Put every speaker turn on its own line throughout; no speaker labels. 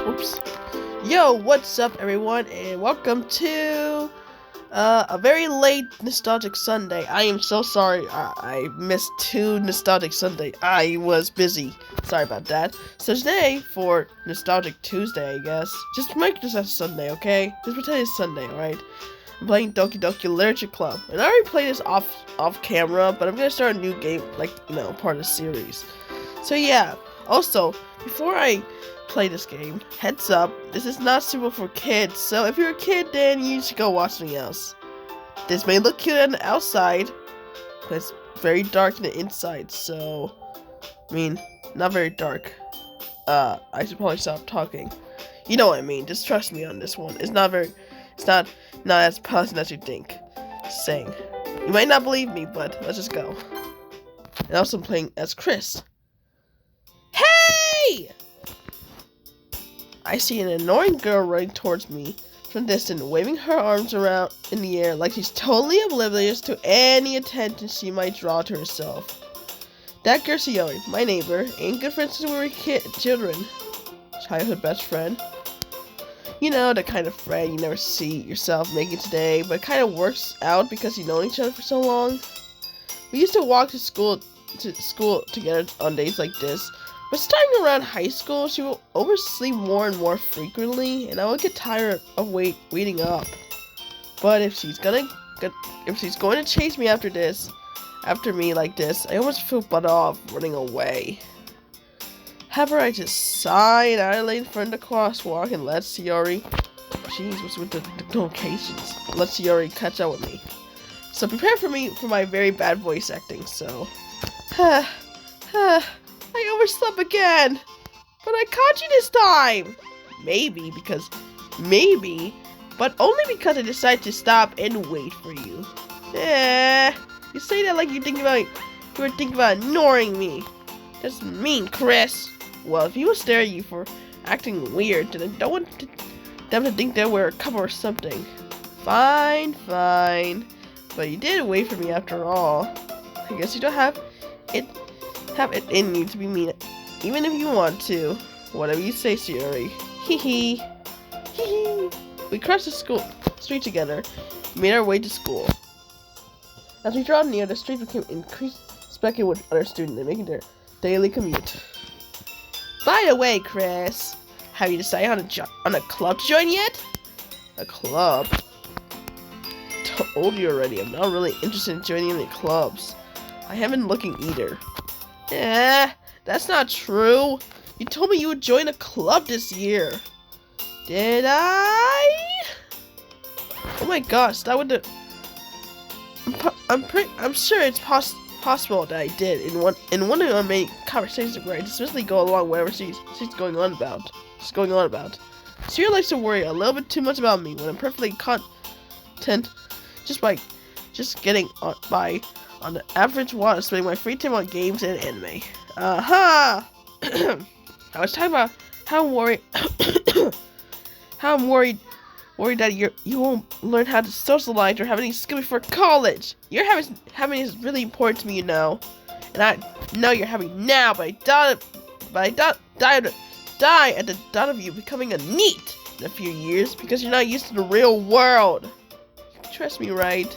Oops. Yo, what's up everyone, and welcome to a very late nostalgic Sunday. I am so sorry I missed 2 nostalgic Sunday. I was busy. Sorry about that. So today, for Nostalgic Tuesday, I guess, just make this a Sunday, okay? Just pretend it's Sunday, alright? I'm playing 𝐤𝕬𝕚𝕚𝕚𝕚 Club. And I already played this off camera, but I'm gonna start a new game, like, part of the series. So yeah, also, before I play this game, heads up, this is not suitable for kids, so if you're a kid, then you should go watch something else. This may look cute on the outside, but it's very dark on the inside, so, I mean, not very dark. I should probably stop talking. You know what I mean, just trust me on this one. It's not as pleasant as you think. Just saying. You might not believe me, but let's just go. And also I'm playing as Chris. Hey! I see an annoying girl running towards me from a distance, waving her arms around in the air like she's totally oblivious to any attention she might draw to herself. That girl's 𝐤𝕬𝕚𝕚𝕚, my neighbor, and good friends since we were children. Childhood best friend. You know, the kind of friend you never see yourself making today, but it kind of works out because you've known each other for so long. We used to walk to school together on days like this. But starting around high school, she will oversleep more and more frequently, and I would get tired of waiting up. But if she's going to chase me after me like this, I almost feel butt off running away. However, I just sigh and I lay in front of the crosswalk and let 𝐤𝕬𝕚𝕚𝕚. Jeez, what's with the notifications? Let 𝐤𝕬𝕚𝕚𝕚 catch up with me. So prepare for my very bad voice acting. So, I overslept again, but I caught you this time. But only because I decided to stop and wait for you. You say that like you were thinking about ignoring me. That's mean, Chris. Well, if people stare at you for acting weird, then I don't want them to think that we're a couple or something. Fine. But you did wait for me after all. I guess you don't have it in you to be mean, even if you want to. Whatever you say, 𝐤𝕬𝕚𝕚𝕚. Hee. We crossed the street together, made our way to school. As we drew near, the street became increased speculated with other students making their daily commute. By the way, Chris, have you decided on a club to join yet? A club? Told you already, I'm not really interested in joining any clubs. I haven't been looking either. That's not true. You told me you would join a club this year. Did I? Oh my gosh, that would. I'm sure it's possible that I did in one of our many conversations where I dismissively go along whatever she's going on about. 𝐤𝕬𝕚𝕚𝕚𝕚 likes to worry a little bit too much about me when I'm perfectly content just getting by on the average while spending my free time on games and anime. I was talking about how I'm worried that you won't learn how to socialize or have any skill before college. Your having is really important to me, you know. And I know you're having now, but I die at the thought of you becoming a NEET in a few years because you're not used to the real world. You trust me, right?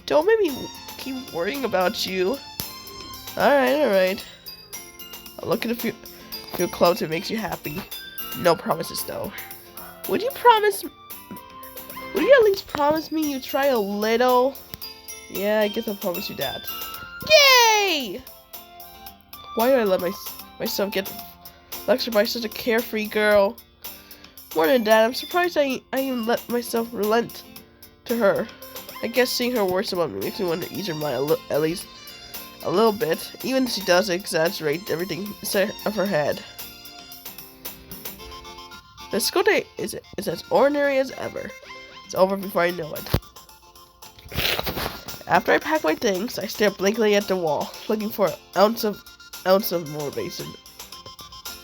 Don't make me keep worrying about you. Alright. I'll look at a few clubs that makes you happy. No promises though. Would you at least promise me you'd try a little? Yeah, I guess I'll promise you that. Yay! Why did I let myself get lectured by such a carefree girl? More than that, I'm surprised I even let myself relent to her. I guess seeing her words about me makes me want to ease her mind at least a little bit, even if she does exaggerate everything inside of her head. The school day is as ordinary as ever. It's over before I know it. After I pack my things, I stare blankly at the wall, looking for an ounce of motivation.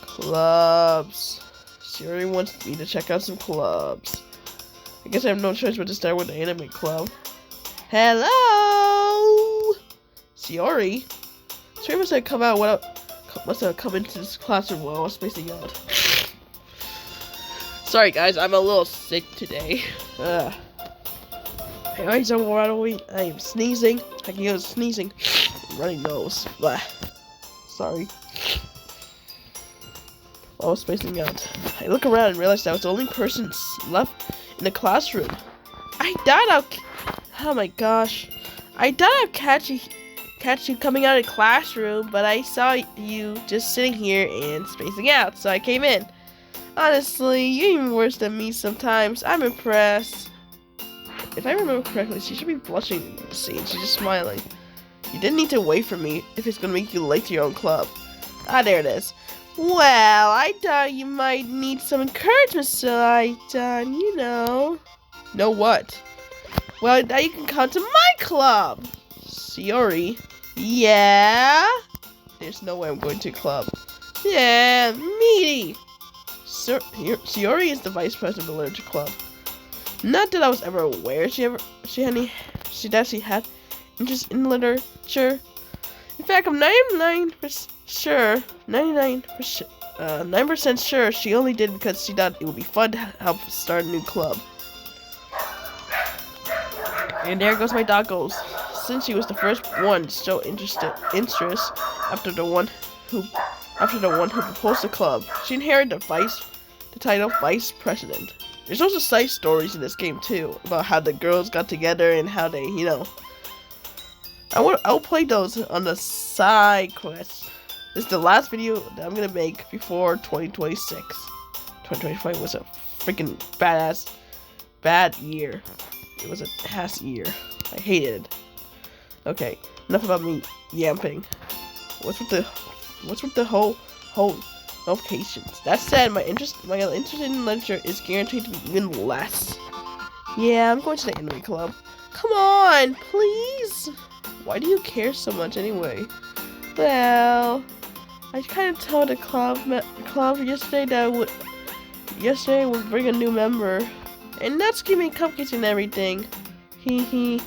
Clubs. She already wants me to check out some clubs. I guess I have no choice but to start with the anime club. Hello, 𝐤𝕬𝕚𝕚𝕚𝕚. Three of us must have come into this classroom while I was spacing out. Sorry guys, I'm a little sick today. My eyes are watery. I am sneezing. I can hear sneezing. Runny nose. Blah. Sorry. I was spacing out. I look around and realize I was the only person left in the classroom. I doubt oh my gosh. I doubt I'll catch you coming out of the classroom, but I saw you just sitting here and spacing out, so I came in. Honestly, you're even worse than me sometimes. I'm impressed. If I remember correctly, she should be blushing in the scene. She's just smiling. You didn't need to wait for me if it's gonna make you late to your own club. Ah, there it is. Well, I thought you might need some encouragement, so I done, you know. Know what? Well, now you can come to my club. Sayori. Yeah? There's no way I'm going to a club. Yeah, meaty. Sayori is the vice president of the literature club. Not that I was ever aware she actually had interest in literature. In fact, I'm 99% sure, 9% sure she only did because she thought it would be fun to help start a new club. And there goes my doggos. Since she was the first one to show interest after the one who proposed the club, she inherited the title vice president. There's also side stories in this game too about how the girls got together and how they, you know. I'll play those on the side quests. This is the last video that I'm gonna make before 2026. 2025 was a freaking bad year. It was a ass year. I hated it. Okay, enough about me yamping. What's with the whole notifications? That said, my interest in literature is guaranteed to be even less. Yeah, I'm going to the 𝕤𝕚𝕚𝕚𝕚 club. Come on, please. Why do you care so much anyway? Well, I kind of told the club yesterday that would bring a new member, and that's giving me cupcakes and everything. Hee.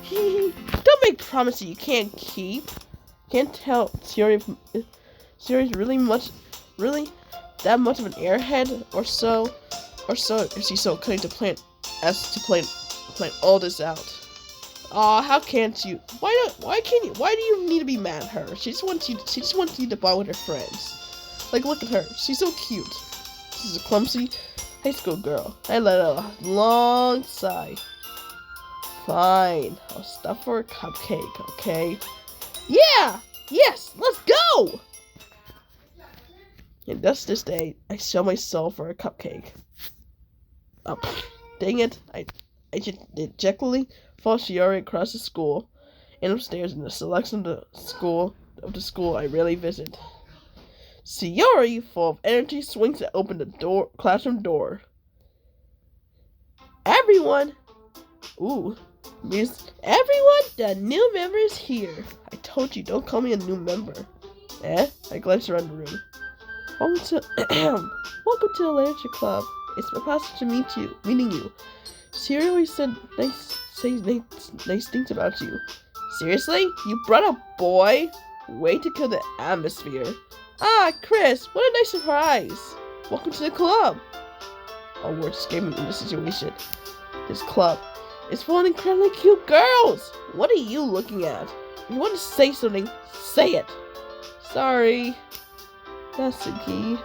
Don't make promises you can't keep. Can't tell Sayori's really that much of an airhead or so is she so cunning to plan all this out? Aw, how can't you? Why do you need to be mad at her? She just wants you to bond with her friends. Like, look at her. She's so cute. She's a clumsy high school girl. I let out a long sigh. Fine. I'll stop for a cupcake, okay? Yeah! Yes! Let's go! And thus this day, I sell my soul for a cupcake. Oh, dang it. I dejectedly follow Sayori across the school and upstairs in the selection of the school I rarely visit. Sayori, full of energy, swings to open the classroom door. Everyone! Ooh. Means everyone, the new member is here. I told you, don't call me a new member. I glanced around the room. Welcome to the literature club. It's my pleasure to meeting you. Sayori always said nice things about you. Seriously? You brought a boy? Way to kill the atmosphere. Ah, Chris, what a nice surprise. Welcome to the club. All words escape me in this situation. This club is full of incredibly cute girls. What are you looking at? If you want to say something, say it. Sorry. Natsuki.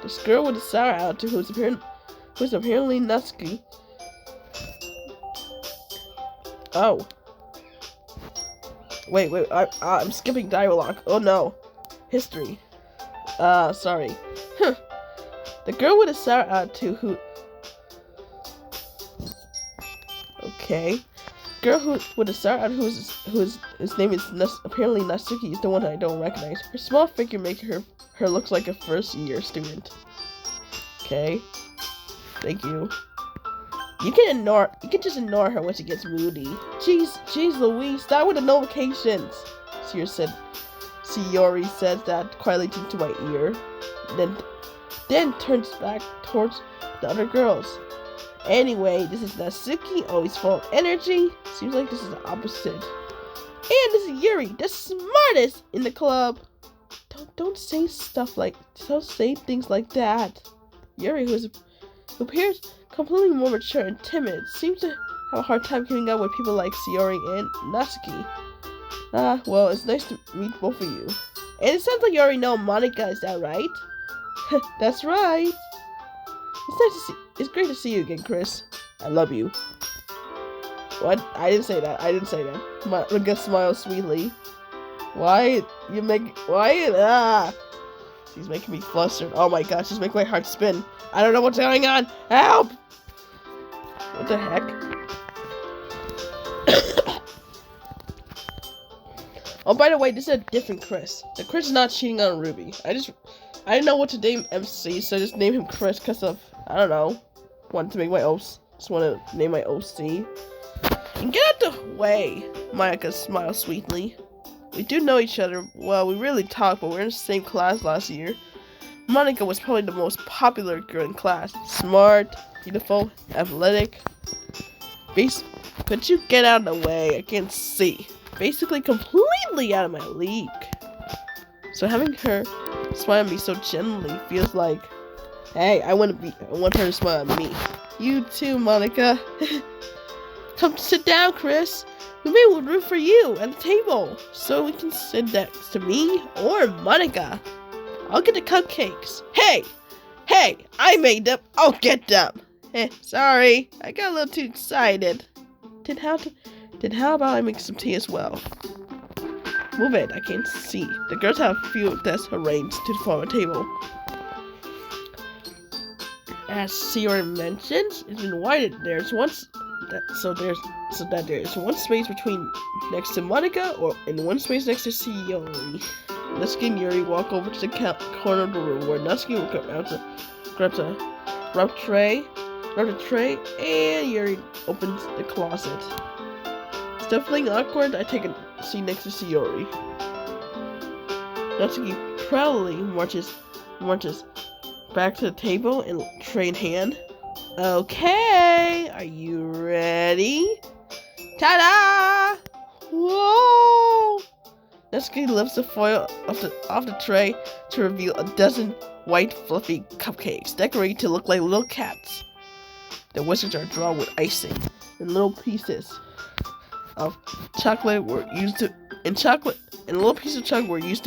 This girl with a sour attitude who's apparently Natsuki. Oh. Wait, I'm skipping dialogue. Oh no. History. Sorry. The girl with a sour attitude who... Okay. Girl with a sour attitude whose name is apparently Natsuki is the one I don't recognize. Her small figure makes her looks like a first-year student. Okay. Thank you. You can just ignore her when she gets moody. Jeez Louise, start with the notifications. Sayori says that quietly to my ear, then turns back towards the other girls. Anyway, this is Natsuki, always full of energy. Seems like this is the opposite. And this is Yuri, the smartest in the club. Don't say things like that. Yuri, who appears completely more mature and timid, seems to have a hard time keeping up with people like Sayori and Natsuki. Well, it's nice to meet both of you. And it sounds like you already know Monica, is that right? That's right. It's great to see you again, Chris. I love you. What? I didn't say that. Monica smiles sweetly. Why? She's making me flustered. Oh my gosh, she's making my heart spin. I don't know what's going on. Help! What the heck? Oh, by the way, this is a different Chris. The Chris is not cheating on Ruby. I didn't know what to name MC, so I just named him Chris because of, I don't know, wanted to make my OC. Just want to name my OC. And get out the way, Monica smiles sweetly. We do know each other. Well, we really talk, but we're in the same class last year. Monica was probably the most popular girl in class. Smart, beautiful, athletic. Could you get out of the way? I can't see. Basically completely out of my league. So having her smile at me so gently feels like, hey, I want her to smile at me. You too, Monica. Come sit down, Chris. We made room for you at the table, so we can sit next to me or Monica. I'll get the cupcakes. Hey, I made them. I'll get them. Sorry, I got a little too excited. How about I make some tea as well? Move it, I can't see. The girls have a few desks arranged to form a table. As Sayori mentioned, it's been widened. There's one space next to Monica and one space next to Sayori. Natsuki and Yuri walk over to the corner of the room where Natsuki will come out to grab the tray, and Yuri opens the closet. Still feeling awkward, I take a seat next to Sayori. Natsuki proudly marches back to the table and tray in hand. Okay, are you ready? Ta-da! Whoa! Natsuki lifts the foil off the tray to reveal a dozen white fluffy cupcakes decorated to look like little cats. The whiskers are drawn with icing, and little pieces of chocolate were used to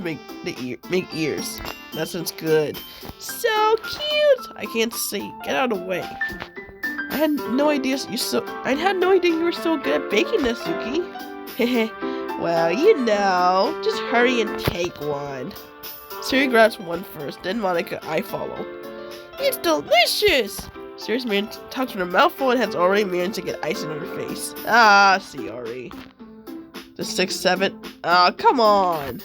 make ears. That sounds good. So cute! I can't see. Get out of the way. I had no idea you were so good at baking, Natsuki. Hehe. Well, just hurry and take one. Sayori grabs one first, then Monica, I follow. It's delicious! Sayori's talks with her mouth full and has already managed to get icing on her face. Sayori. The 6-7. Come on.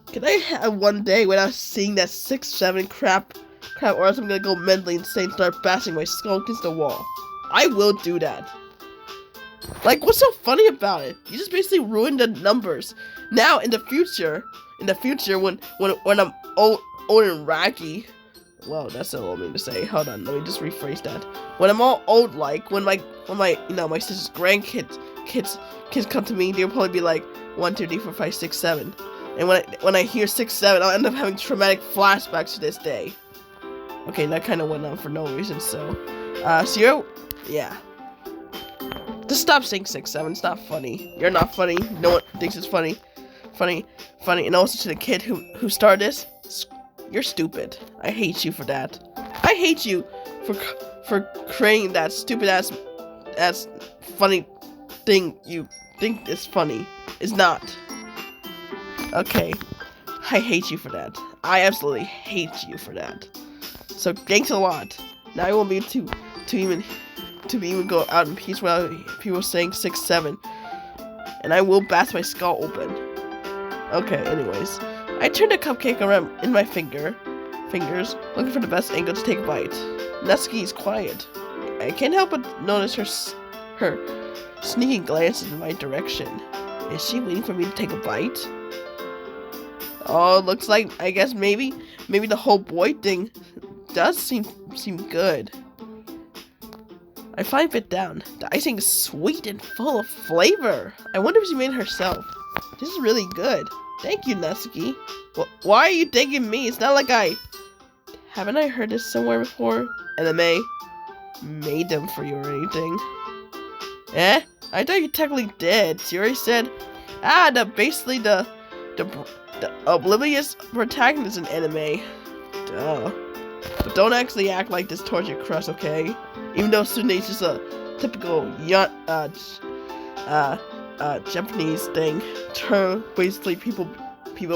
Can I have one day without seeing that 6-7 crap, or else I'm gonna go mentally insane and start bashing my skull against the wall. I will do that. Like, what's so funny about it? You just basically ruined the numbers. Now, in the future, when I'm old and raggy, well, that's a little mean to say. Hold on, let me just rephrase that. When I'm all old, like when my sister's grandkids come to me, they'll probably be like 1, 2, 3, 4, 5, 6, 7. And when I hear 6, 7, I'll end up having traumatic flashbacks to this day. Okay, that kind of went on for no reason. So, Sayori, yeah. Just stop saying 6, 7. It's not funny. You're not funny. No one thinks it's funny. And also to the kid who started this, you're stupid. I hate you for that. I hate you for creating that stupid ass funny thing you think is funny. It's not. Okay. I hate you for that. I absolutely hate you for that. So thanks a lot. Now I won't be able to even go out in peace without people saying 6, 7. And I will bash my skull open. Okay, anyways. I turn the cupcake around in my fingers, looking for the best angle to take a bite. Natsuki is quiet. I can't help but notice her sneaking glances in my direction. Is she waiting for me to take a bite? Oh, it looks like, I guess maybe the whole boy thing does seem good. I finally bit down. The icing is sweet and full of flavor. I wonder if she made it herself. This is really good. Thank you, Natsuki. Why are you thanking me? It's not like I Haven't I heard this somewhere before? 𝐤𝕚𝕚 made them for you or anything. Eh? I thought you technically did. She already said, basically the oblivious protagonist in 𝐤𝕚𝕚. Duh. But don't actually act like this towards your crush, okay? Even though Tsune's just a typical Japanese thing. Basically people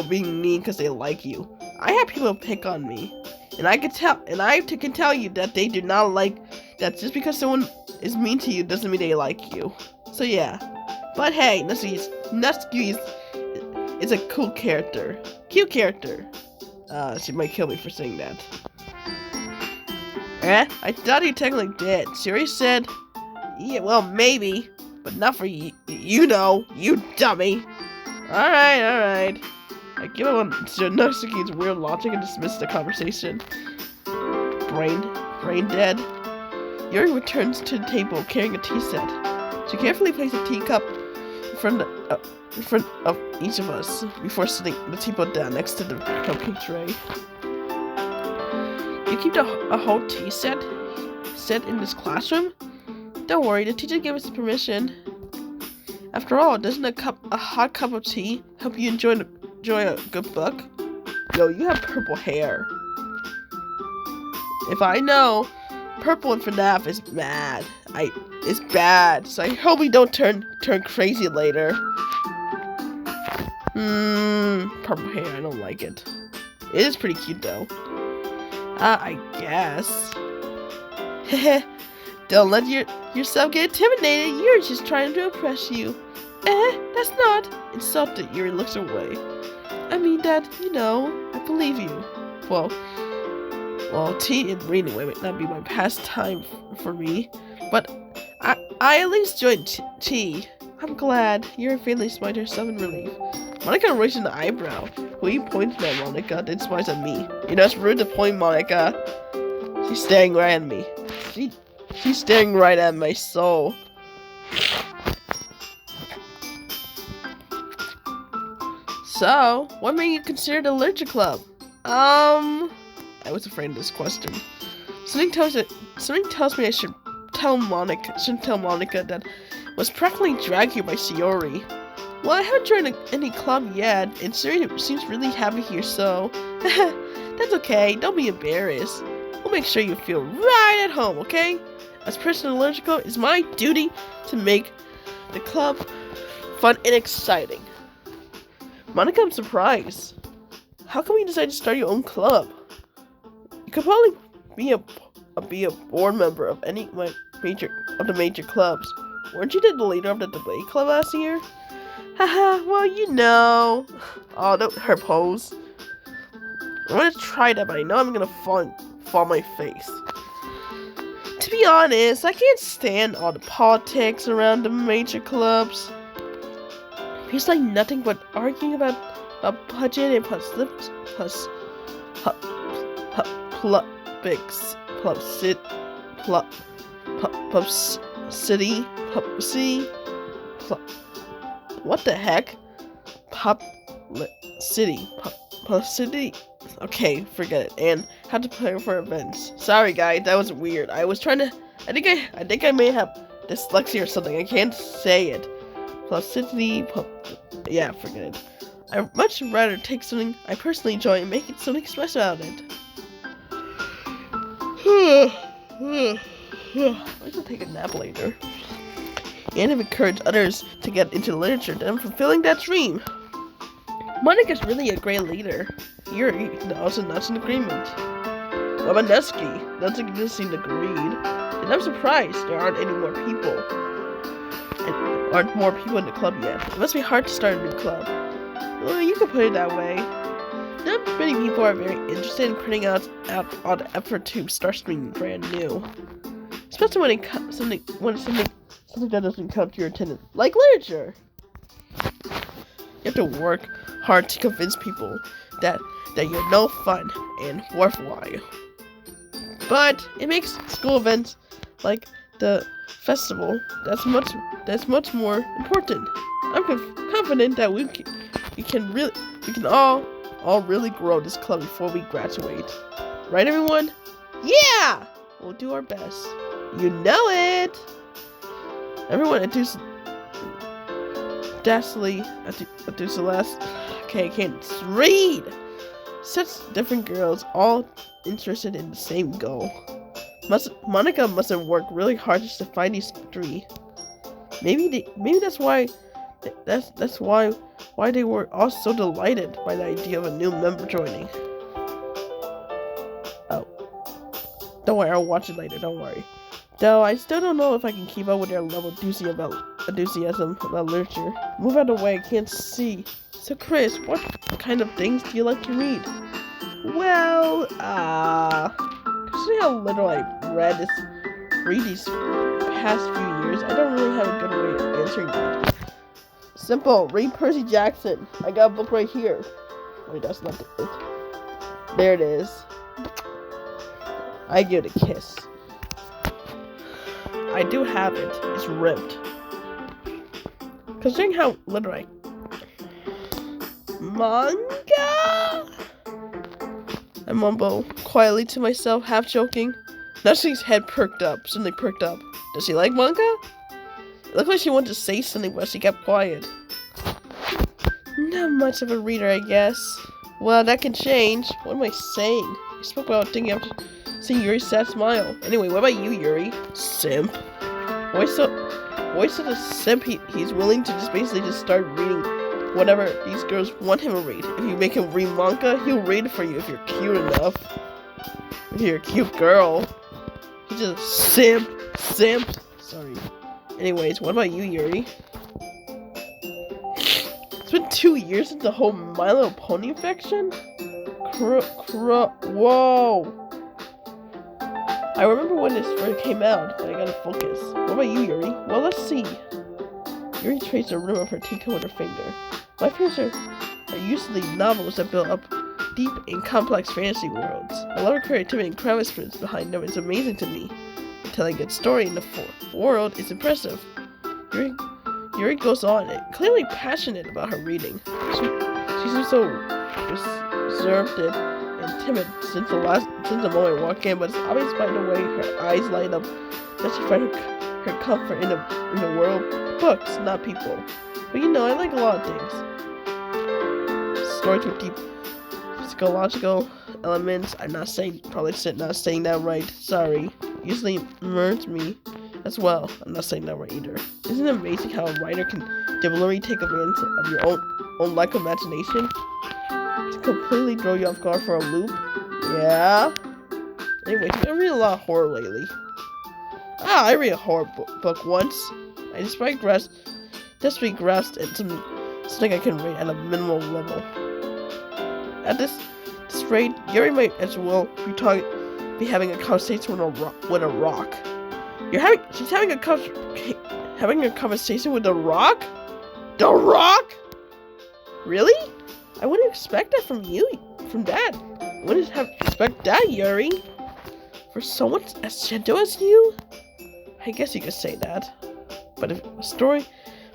being mean because they like you. I have people pick on me, and I can tell you that they do not like that. Just because someone is mean to you doesn't mean they like you. So yeah, but hey, Natsuki is a cool character, cute character. She might kill me for saying that. I thought you technically did. She already said, yeah, well maybe, but not for you. You know, you dummy. All right. I give up on Natsuki's weird logic and dismiss the conversation. Brain dead. Yuri returns to the table carrying a tea set. She carefully places a teacup in front of each of us before sitting the teapot down next to the cupcake tray. You keep a whole tea set in this classroom? Don't worry, the teacher gave us permission. After all, doesn't a hot cup of tea help you enjoy a good book? Yo, you have purple hair. If I know, purple in FNAF is bad. It's bad. So I hope we don't turn crazy later. Purple hair. I don't like it. It is pretty cute though. I guess. Don't let yourself get intimidated. You're just trying to impress you. That's not. Insulted, Yuri looks away. I mean that, you know, I believe you. Well, tea and reading might not be my pastime for me, but I at least joined tea. I'm glad. You're faintly smiled herself in relief. Monica raised an eyebrow. Who you pointed at, Monica? Then smiles at me. You know, it's rude to point, Monica. She's staring right at me. She's staring right at my soul. So, what made you consider the Literature Club? I was afraid of this question. Something tells me I shouldn't tell Monica that I was practically dragged here by Shiori. Well, I haven't joined any club yet, and Shiori seems really happy here, so that's okay. Don't be embarrassed. We'll make sure you feel right at home, okay? As president of the Literature Club, it's my duty to make the club fun and exciting. Monica, I'm surprised. How come you decided to start your own club? You could probably be a board member of any the major clubs. Weren't you the leader of the debate club last year? Haha, well, you know. Oh, her pose. I'm gonna try that, but I know I'm gonna fall on my face. To be honest, I can't stand all the politics around the major clubs. It's like nothing but arguing about a budget and what the heck? Publicity. Okay, forget it. And how to prepare for events. Sorry, guys, that was weird. I was trying to. I think I may have dyslexia or something. I can't say it. Publicity. Yeah, forget it. I'd much rather take something I personally enjoy and make it something special out of it. I'm gonna take a nap later. And have encouraged others to get into literature, then I'm fulfilling that dream. Monica's really a great leader. Yuri also nods in agreement. What about Natsuki? Natsuki doesn't seem agreed. And I'm surprised there aren't any more people. And aren't more people in the club yet. It must be hard to start a new club. Well, you could put it that way. Not many people are very interested in putting out all the effort to start something brand new. Especially when something that doesn't come to your attendance, like literature. You have to work hard to convince people that you're no fun and worthwhile. But it makes school events like the festival that's much more important. I'm confident that we can all really grow this club before we graduate. Right, everyone? Yeah! We'll do our best. You know it! Everyone, Celeste. Okay, I can't read! Such different girls, all interested in the same goal. Monica must have worked really hard just to find these three. Maybe that's why they were all so delighted by the idea of a new member joining. Oh, don't worry, I'll watch it later. Don't worry. Though I still don't know if I can keep up with their level of enthusiasm about literature. Move out of the way, I can't see. So Chris, what kind of things do you like to read? Well, considering how little I've read these past few years, I don't really have a good way of answering that. Simple, read Percy Jackson. I got a book right here. Wait, that's not it. There it is. I give it a kiss. I do have it. It's ripped. Considering how little Manga? I mumble quietly to myself, half joking. Natsuki's head suddenly perked up. Does she like manga? It looked like she wanted to say something, but she kept quiet. Not much of a reader, I guess. Well, that can change. What am I saying? I spoke about thinking after seeing Yuri's sad smile. Anyway, what about you, Yuri? Simp. Why such a simp? He's willing to just start reading whatever these girls want him to read. If you make him read manga, he'll read it for you if you're cute enough. If you're a cute girl. He's just simp. Sorry. Anyways, what about you, Yuri? It's been 2 years since the whole My Little Pony infection? Whoa! I remember when this first came out, but I gotta focus. What about you, Yuri? Well, let's see. Yuri traced the rim of her teacup with her finger. My favorites are usually novels that build up deep and complex fantasy worlds. I love her creativity and craftsmanship behind them. It's amazing to me. Telling a good story in the world is impressive. Yuri goes on, clearly passionate about her reading. She's been so reserved and timid since the moment I walked in, but it's obvious by the way her eyes light up that she finds her comfort in the world of books, not people. But you know, I like a lot of things. Stories with deep psychological elements. I'm not saying that right. Sorry. Usually merges me as well. I'm not saying that right either. Isn't it amazing how a writer can deliberately take advantage of your own lack of imagination to completely throw you off guard for a loop? Yeah. Anyways, I read a lot of horror lately. I read a horror book once. I desperately grasped at something I can rate at a minimal level. At this rate, Yuri might as well be having a conversation with a rock. She's having a conversation with a rock? The Rock? Really? I wouldn't expect that from Dad. I wouldn't expect that, Yuri. For someone as gentle as you? I guess you could say that. But if a story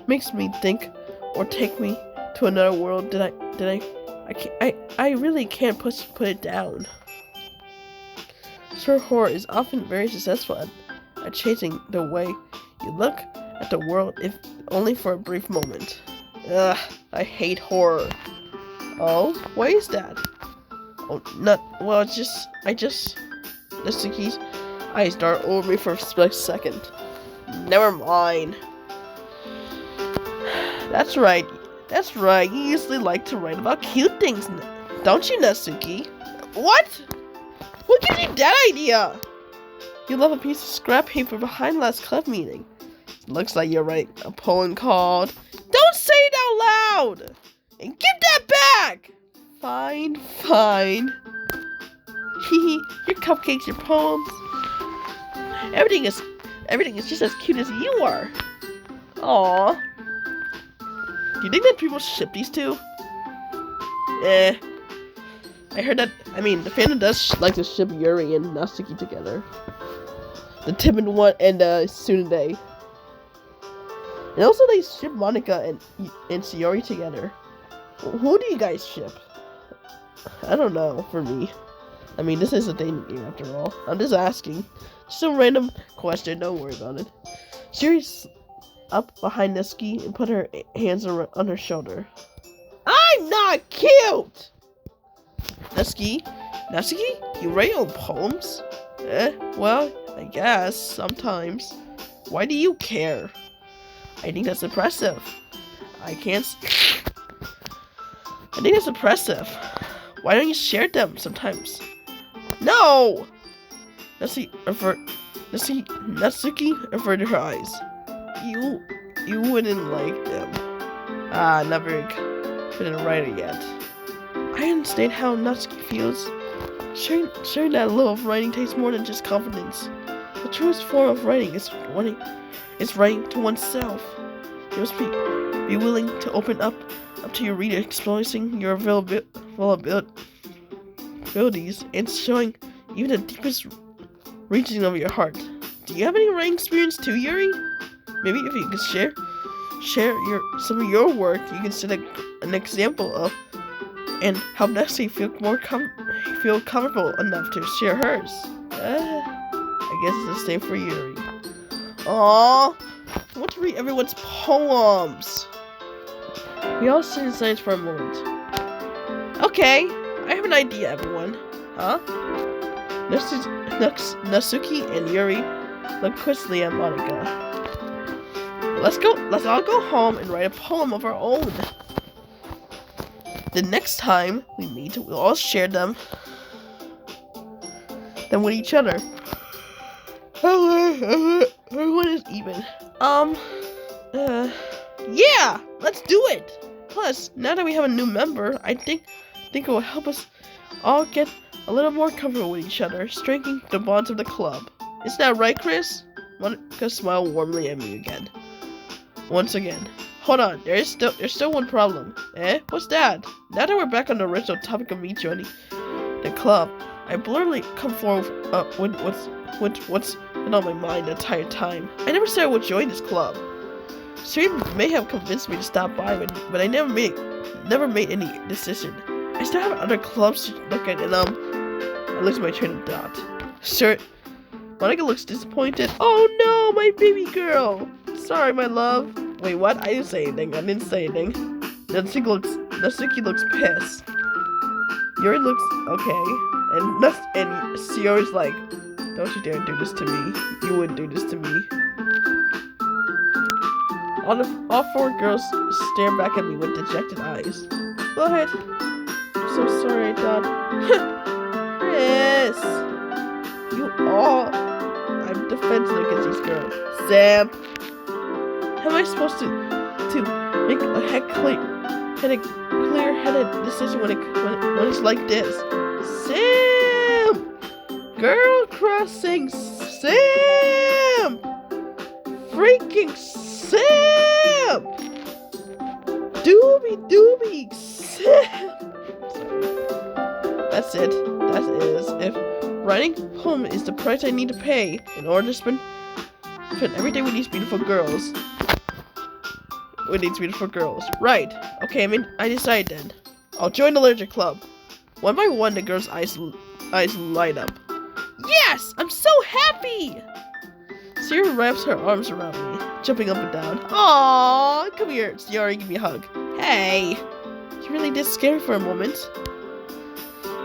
makes me think or take me to another world, I really can't put it down. Short horror is often very successful at changing the way you look at the world, if only for a brief moment. Ugh, I hate horror. Oh, why is that? Oh, Natsuki's eyes dart over me for a split second. Never mind. That's right. You usually like to write about cute things, don't you, Natsuki? What? What gives you that idea? You love a piece of scrap paper behind last club meeting. Looks like you're writing a poem called "Don't Say It Out Loud!" And give that back! Fine. Your cupcakes, your poems. Everything is just as cute as you are. Aww. Do you think that people ship these two? I heard that, the fandom does like to ship Yuri and Natsuki together. The timid one and Tsunade. And also they ship Monica and Shiori together. Who do you guys ship? I don't know, for me. I mean, this is a dating game after all. I'm just asking. Just a random question, don't worry about it. Siri's up behind Natsuki and put her hands on her shoulder. I'm not cute! Natsuki, you write your own poems? Well, I guess, sometimes. Why do you care? I think that's impressive. I think that's impressive. Why don't you share them sometimes? No! Natsuki averted her eyes. You wouldn't like them. Never been a writer yet. I understand how Natsuki feels. Sharing that love of writing takes more than just confidence. The truest form of writing is writing to oneself. You must be willing to open up to your reader, expressing your abilities and showing even the deepest region of your heart. Do you have any writing experience too, Yuri? Maybe if you could share some of your work, you can set an example of and help Nessie feel comfortable enough to share hers. I guess it's the same for Yuri. Aww, I want to read everyone's poems. We all sit in silence for a moment. Okay, I have an idea, everyone. Huh? Natsuki and Yuri look quizzically at Monika. Let's all go home and write a poem of our own. The next time we meet, we'll all share them with each other. Everyone is even. Yeah, let's do it. Plus, now that we have a new member, I think it will help us all get a little more comfortable with each other, strengthening the bonds of the club. Isn't that right, Chris? Monika smiled warmly at me again. Once again. Hold on, there's still one problem. What's that? Now that we're back on the original topic of me joining the club, I blurredly come forward with what's been on my mind the entire time. I never said I would join this club. Siri may have convinced me to stop by, but I never made any decision. I still have other clubs to look at, and I lose my train of thought. Sir, Monika looks disappointed. Oh no, my baby girl! Sorry, my love. Wait, what? I didn't say anything. Natsuki looks pissed. Yuri looks okay, and Yuri's like, don't you dare do this to me. You wouldn't do this to me. All four girls stare back at me with dejected eyes. Go ahead. I'm so sorry, I thought. Yes. I'm defensive against these girls. Sam. How am I supposed to make a clear-headed decision when it's like this? Sam! Girl crossing Sam! Freaking Sam! Doobie Sam! That's it. That is. If writing home is the price I need to pay in order to spend every day with these beautiful girls. Right. Okay, I decide then. I'll join the literature club. One by one, the girls' eyes light up. Yes! I'm so happy! Siri wraps her arms around me, jumping up and down. Aww, come here, Yuri, give me a hug. Hey! You really did scare me for a moment.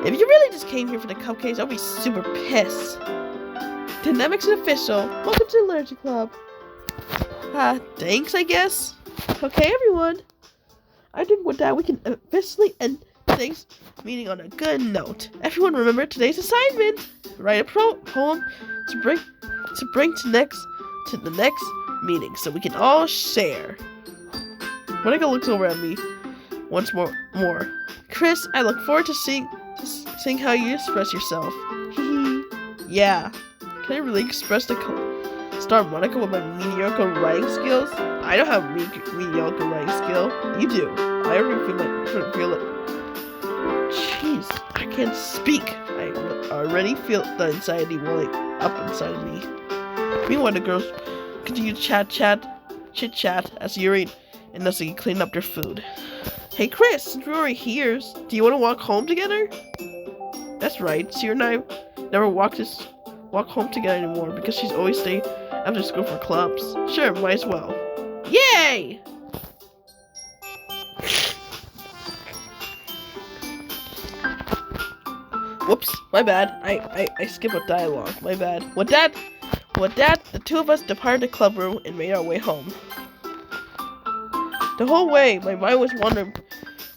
If you really just came here for the cupcakes, I'll be super pissed. Then that makes it official. Welcome to the literature club. Thanks, I guess. Okay, everyone. I think with that, we can officially end today's meeting on a good note. Everyone remember today's assignment. Write a poem to bring to the next meeting so we can all share. Monika looks over at me once more. Chris, I look forward to seeing how you express yourself. Yeah. Can I really express the star Monika with my mediocre writing skills? I don't have mediocre writing skill. You do. I already feel it. Jeez, I can't speak. I already feel the anxiety welling up inside of me. Meanwhile, the girls continue to chit-chat as Yuri and Natsuki clean up their food. Hey Chris, since we're already here, do you want to walk home together? That's right. Sierra and I never walk home together anymore because she's always stay after school for clubs. Sure, might as well. Yay! Whoops, my bad. I skipped a dialogue. My bad. With that, the two of us departed the club room and made our way home. The whole way, my mind was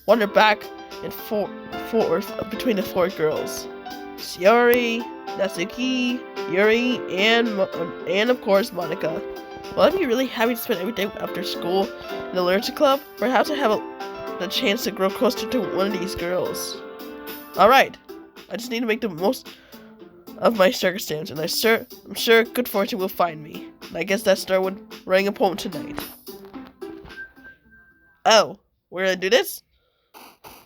wandering back and forth between the four girls: Shiori, Natsuki, Yuri, and of course Monica. Will I be really happy to spend every day after school in the literature club? Perhaps I have the chance to grow closer to one of these girls. Alright, I just need to make the most of my circumstance, and I'm sure good fortune will find me. And I guess that started with writing a poem tonight. Oh, we're gonna do this?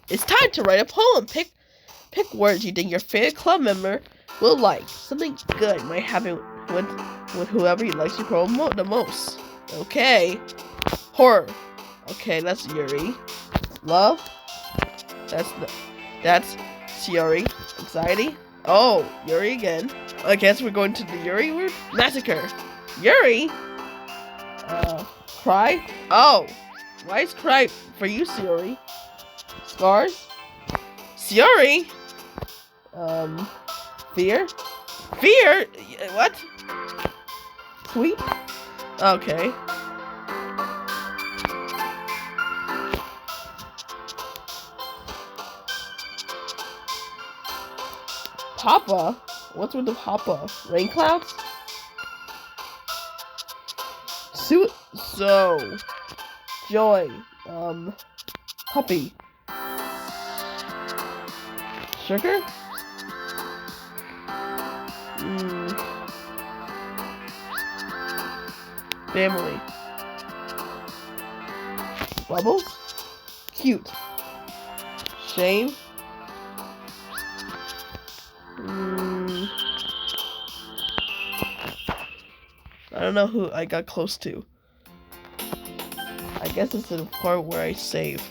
It's time to write a poem. Pick words you think your favorite club member will like. Something good might happen with whoever likes your poem the most. Okay. Horror. Okay, that's Yuri. Love. That's Shiori. Anxiety. Oh, Yuri again. I guess we're going to the Yuri word. Massacre. Yuri. Cry. Oh, why is cry for you, Shiori? Scars. Shiori. Fear. Fear. What? Sweet. Okay. Papa? What's with the Papa? Rain clouds? So. Joy. Puppy. Sugar? Family. Bubbles? Cute. Shame? I don't know who I got close to. I guess it's the part where I save.